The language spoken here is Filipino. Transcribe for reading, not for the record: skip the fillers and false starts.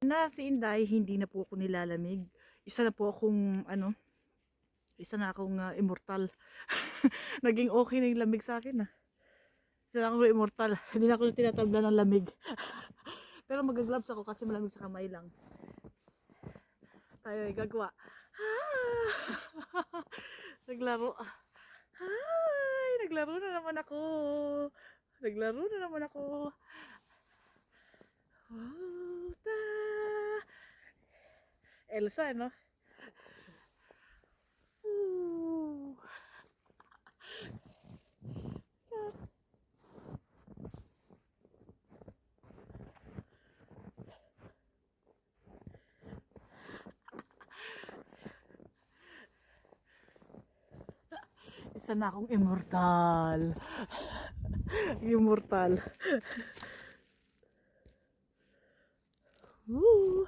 Na si Inday, hindi na po ako nilalamig. Isa na po akong immortal. Naging okay na yung lamig sa akin. Isa na akong immortal. Hindi na ako tinatabla ng lamig. Pero mag-gloves ako kasi malamig sa kamay lang. Tayo ay gagawa. Naglaro. Hi! Naglaro na naman ako. Naglaro na naman ako. Wow, Elsa, no? Isa na akong immortal. Immortal. Woo!